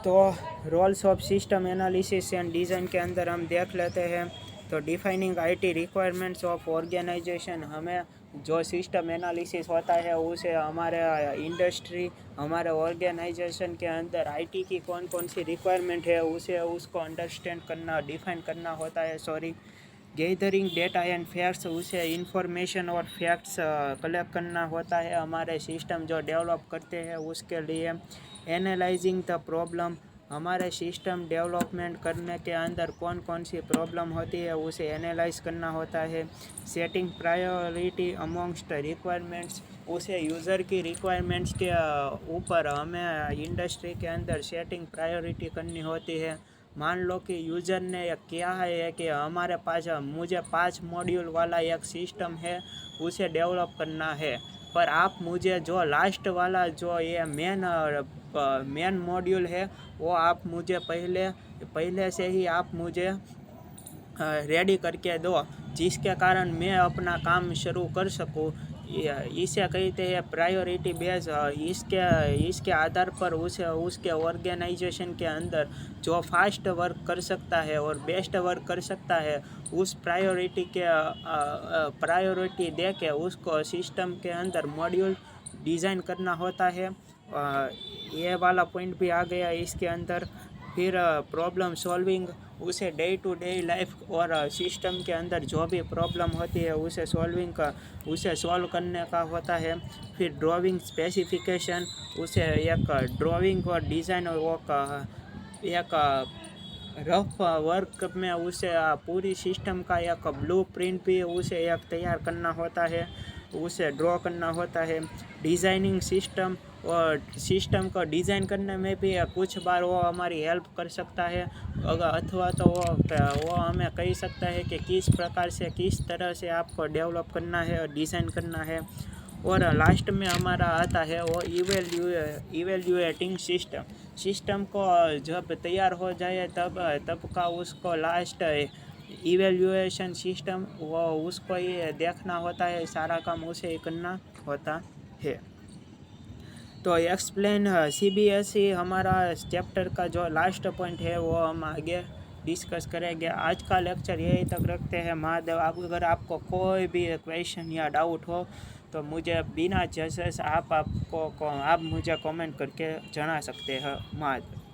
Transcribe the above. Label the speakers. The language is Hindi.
Speaker 1: तो roles of system analysis and design के अंदर हम देख लेते हैं। तो defining IT requirements of organisation, हमें जो सिस्टम एनालिसिस होता है उसे हमारे इंडस्ट्री, हमारे ऑर्गेनाइजेशन के अंदर आईटी की कौन कौन सी रिक्वायरमेंट है उसे उसको अंडरस्टैंड करना, डिफाइन करना होता है। गैदरिंग डेटा एंड फैक्ट्स, उसे इंफॉर्मेशन और फैक्ट्स कलेक्ट करना होता है हमारे सिस्टम जो डेवलप करते हैं उसके लिए। एनालाइजिंग द प्रॉब्लम, हमारे सिस्टम डेवलपमेंट करने के अंदर कौन कौन सी प्रॉब्लम होती है उसे एनालाइज करना होता है। सेटिंग प्रायोरिटी अमॉन्ग्स्ट रिक्वायरमेंट्स, उसे यूज़र की रिक्वायरमेंट्स के ऊपर हमें इंडस्ट्री के अंदर सेटिंग प्रायोरिटी करनी होती है। मान लो कि यूज़र ने क्या है कि हमारे पास मुझे 5 मॉड्यूल वाला एक सिस्टम है उसे डेवलप करना है, पर आप मुझे जो लास्ट वाला जो ये मेन मॉड्यूल है वो आप मुझे पहले से ही आप मुझे रेडी करके दो, जिसके कारण मैं अपना काम शुरू कर सकूँ। इसे कहते हैं प्रायोरिटी बेस। इसके आधार पर उसे उसके ऑर्गेनाइजेशन के अंदर जो फास्ट वर्क कर सकता है और बेस्ट वर्क कर सकता है उस प्रायोरिटी दे के उसको सिस्टम के अंदर मॉड्यूल डिज़ाइन करना होता है। ये वाला पॉइंट भी आ गया इसके अंदर। फिर प्रॉब्लम सॉल्विंग, उसे डे टू डे लाइफ और सिस्टम के अंदर जो भी प्रॉब्लम होती है उसे सॉल्व करने का होता है। फिर ड्राइंग स्पेसिफिकेशन, उसे एक ड्राइंग और डिज़ाइन और एक रफ वर्क में उसे पूरी सिस्टम का एक ब्लूप्रिंट भी उसे एक तैयार करना होता है, उसे ड्रॉ करना होता है। डिज़ाइनिंग सिस्टम, और सिस्टम को डिज़ाइन करने में भी कुछ बार वो हमारी हेल्प कर सकता है, अथवा तो वो हमें कह सकता है कि किस प्रकार से किस तरह से आपको डेवलप करना है और डिज़ाइन करना है। और लास्ट में हमारा आता है वो इवेल्युएटिंग सिस्टम को जब तैयार हो जाए तब का उसको लास्ट इवेल्युएशन सिस्टम, वो उसको ही देखना होता है, सारा काम उसे ही करना होता है। तो एक्सप्लेन सीबीएसई हमारा चैप्टर का जो लास्ट पॉइंट है वो हम आगे डिस्कस करेंगे। आज का लेक्चर यही तक रखते हैं। महादेव। अगर आपको कोई भी क्वेश्चन या डाउट हो तो मुझे बिना जजेस आप मुझे कमेंट करके जना सकते हैं। महादेव।